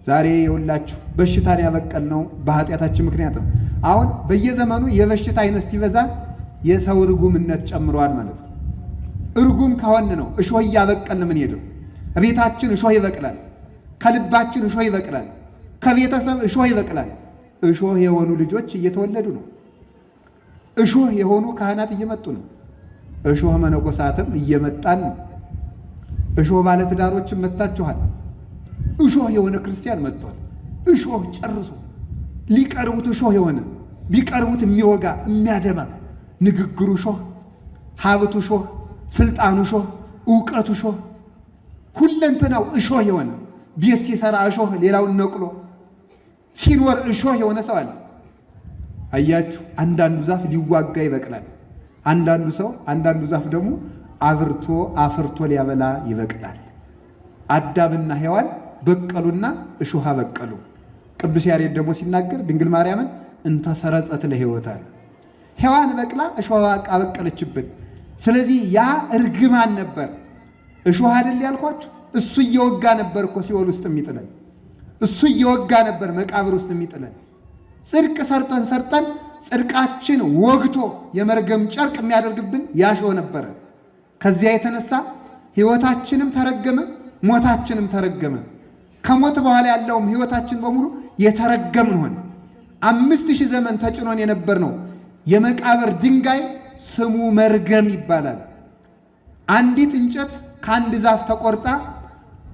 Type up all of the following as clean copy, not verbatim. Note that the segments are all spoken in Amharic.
ዛሬ የሁላችሁ በሽታን ያበቀልነው በኃጢአታችን ምክንያት ነው። አሁን በየዘመኑ የበሽታ አይነት ሲበዛ የሰው ርጉምነት ጨምሯል ማለት ነው። እርጉም ከሆነ ነው እሾህ እያበቀልን ምን ሄደው ቤታችን እሾህ ይበቅላል፣ ከልባችን እሾህ ይበቅላል፣ ከቤተሰብ እሾህ ይበቅላል። እሾህ የሆኑ ልጆች እየተወለዱ ነው። እሾህ የሆኑ ካህናት እየመጡ ነው። እሾህ መነኮሳትም እየመጣን ነው። እሾህ ባለትዳሮችም መጣችኋል። እሾህ የሆነ ክርስቲያን መጥቷል። እሾህ ጨርሶ ሊቀርቡት እሾህ የሆነ ቢቀርቡት የሚወጋ የሚያደማ ንግግሩ እሾህ፣ ሀብቱ እሾህ፣ ስልጣኑ እሾህ፣ ዕውቀቱ እሾህ፣ ሁለንተናው እሾህ የሆነ ቤት ሲሰራ እሾህ ሌላውን ነቅሎ ሲኖር እሾህ የሆነ ሰው አለ። አያችሁ፣ አንዳንዱ ዛፍ ሊዋጋ ይበቅላል። አንዳንዱ ዛፍ ደግሞ አብርቶ አፍርቶ ሊያበላ ይበቅላል። አዳምና ሔዋን በቀሉና እሾህ በቀሉ። ቅዱስ ያሬድ ደግሞ ሲናገር ድንግል ማርያምን እንተሰረጸት ለሕይወት አለ። ሔዋን በቅላ እሾህ አበቀለችብን። ስለዚህ ያ እርግማን ነበር። እሾህ አይደል ያልኳችሁ? እሱ እየወጋ ነበር እኮ ሲኦል ውስጥ የሚጥለን። እሱ እየወጋ ነበር መቃብር ውስጥ የሚጥለን። ጽድቅ ሰርጠን ጽድቃችን ወግቶ የመርገም ጨርቅ የሚያደርግብን ያሾህ ነበረ። ከዚያ የተነሳ ሕይወታችንም ተረገመ፣ ሞታችንም ተረገመ። ከሞት በኋላ ያለውም ሕይወታችን በሙሉ የተረገምን ሆነ። 5000 ዘመን ተጭኖን የነበር ነው የመቃብር ድንጋይ ስሙ መርገም ይባላል። አንዲት እንጨት ከአንድ ዛፍ ተቆርጣ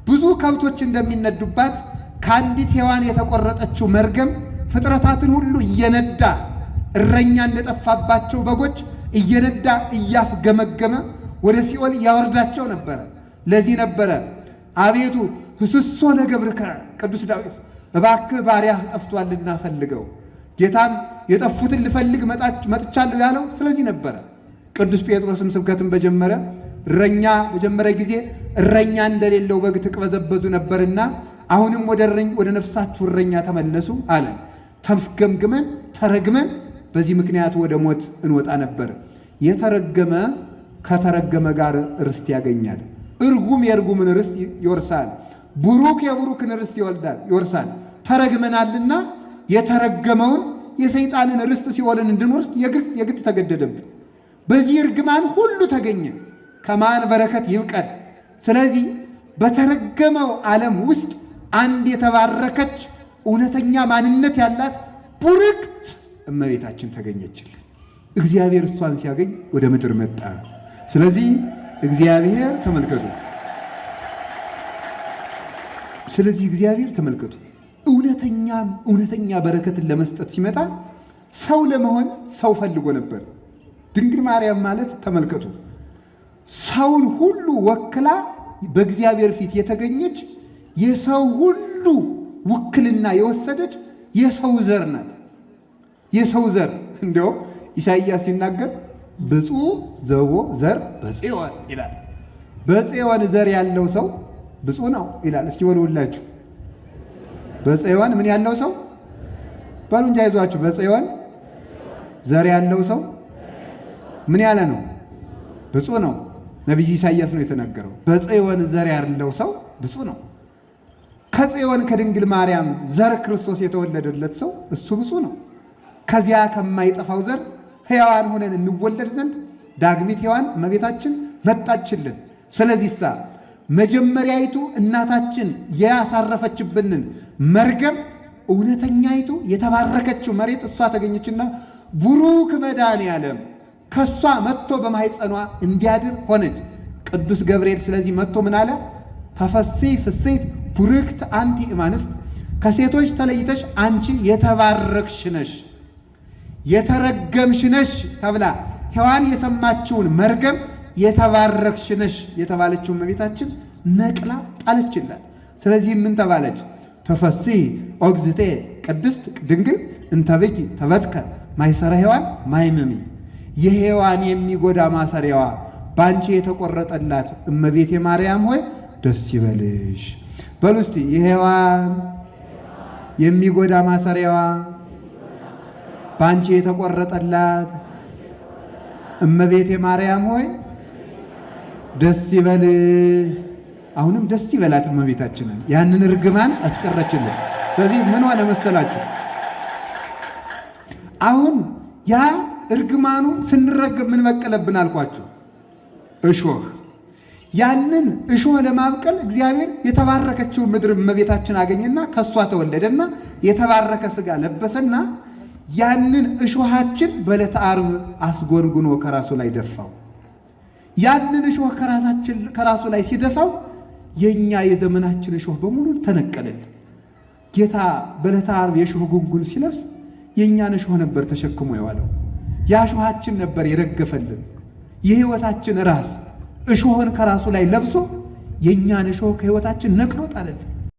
ብዙ ከብቶች እንደሚነዱባት ከአንዲት ሔዋን የተቆረጠችው መርገም ፍጥረታትን ሁሉ እየነዳ እረኛ እንደጠፋባቸው በጎች እየነዳ እያፍገመገመ ወደ ሲኦል ያወርዳቸው ነበረ። ለዚህ ነበረ አቤቱ ህስሶ ለገብርከ ቅዱስ ዳዊት እባክህ ባሪያህ ጠፍቷልና ፈልገው። ጌታም የጠፉትን ልፈልግ መጥቻለሁ ያለው ስለዚህ ነበረ። ቅዱስ ጴጥሮስም ስብከትን በጀመረ ጊዜ እረኛ እንደሌለው በግ ትቅበዘበዙ ነበርና አሁንም ወደ ነፍሳችሁ እረኛ ተመለሱ አለ። ተፍገምግመን ተረግመን በዚህ ምክንያት ወደ ሞት እንወጣ ነበር። የተረገመ ከተረገመ ጋር ርስት ያገኛል። እርጉም የእርጉምን ርስት ይወርሳል። ቡሩክ የቡሩክን ርስት ይወርሳል። ተረግመናልና የተረገመውን የሰይጣንን ርስት ሲኦልን እንድንወርስ የግድ ተገደደብን። በዚህ እርግማን ሁሉ ተገኘ። ከማን በረከት ይብቀል። ስለዚህ በተረገመው ዓለም ውስጥ አንድ የተባረከች እውነተኛ ማንነት ያላት ቡርክት እመቤታችን ተገኘችልን። እግዚአብሔር እሷን ሲያገኝ ወደ ምድር መጣ። ስለዚህ እግዚአብሔር ተመልከቱ። እውነተኛ በረከትን ለመስጠት ሲመጣ ሰው ለመሆን ሰው ፈልጎ ነበር። ድንግል ማርያም ማለት ተመልከቱ፣ ሰውን ሁሉ ወክላ በእግዚአብሔር ፊት የተገኘች የሰው ሁሉ ውክልና የወሰደች የሰው ዘር ናት። የሰው ዘር እንደው ኢሳይያስ ሲናገር ብፁዕ ዘቦ ዘር በጽዮን ይላል። በጽዮን ዘር ያለው ሰው ብፁዕ ነው ይላል። እስኪ በሉላችሁ በጽዮን ምን ያለው ሰው ባሉ እንጂ አይዟችሁ። በጽዮን ዘር ያለው ሰው ምን ያለ ነው? ብፁዕ ነው። ነቢዩ ኢሳይያስ ነው የተናገረው። በጽዮን ዘር ያለው ሰው ብፁዕ ነው። ከጽዮን ከድንግል ማርያም ዘር ክርስቶስ የተወለደለት ሰው እሱ ብፁዕ ነው። ከዚያ ከማይጠፋው ዘር ሕያዋን ሆነን እንወለድ ዘንድ ዳግሚት ሔዋን እመቤታችን መጣችልን። ስለዚህሳ መጀመሪያይቱ እናታችን ያሳረፈችብንን መርገም እውነተኛይቱ የተባረከችው መሬት እሷ ተገኘችና ቡሩክ መድኃኔዓለም ከሷ መጥቶ በማኅፀኗ እንዲያድር ሆነች። ቅዱስ ገብርኤል ስለዚህ መጥቶ ምን አለ? ተፈሥሒ ፍሥሕት ቡርክት አንቲ እማንስት፣ ከሴቶች ተለይተሽ አንቺ የተባረክሽ ነሽ፣ የተረገምሽ ነሽ ተብላ ሔዋን የሰማችውን መርገም የተባረክሽ ነሽ የተባለችው እመቤታችን ነቅላ ጣለችላት። ስለዚህ ምን ተባለች? ተፈሥሒ ኦግዝቴ ቅድስት ድንግል እንተብኪ ተበትከ ማይሰረ ሔዋን ማይመሚ፣ የሔዋን የሚጎዳ ማሰሪያዋ በአንቺ የተቆረጠላት እመቤቴ ማርያም ሆይ ደስ ይበልሽ። በሉ እስቲ የሔዋን የሚጎዳ ማሰሪያዋ በአንቺ የተቆረጠላት እመቤቴ ማርያም ሆይ ደስ ይበልሽ። አሁንም ደስ ይበላት እመቤታችንን ያንን እርግማን አስቀረችልን። ስለዚህ ምን ሆነ መሰላችሁ? አሁን ያ እርግማኑ ስንረገም ምን በቀለብን አልኳችሁ? እሾህ። ያንን እሾህ ለማብቀል እግዚአብሔር የተባረከችው ምድር እመቤታችን አገኘና ከሷ ተወለደና የተባረከ ሥጋ ለበሰና ያንን እሾሃችን በዕለተ ዓርብ አስጎንጉኖ ከራሱ ላይ ደፋው። ያንን እሾህ ከራሱ ላይ ሲደፋው የኛ የዘመናችን እሾህ በሙሉ ተነቀለልን። ጌታ በዕለተ ዓርብ የእሾህ ጉንጉን ሲለብስ የኛን እሾህ ነበር ተሸክሞ የዋለው። ያ እሾሃችን ነበር የረገፈልን። የሕይወታችን ራስ እሾህን ከራሱ ላይ ለብሶ የኛን እሾህ ከሕይወታችን ነቅሎ ጣለልን።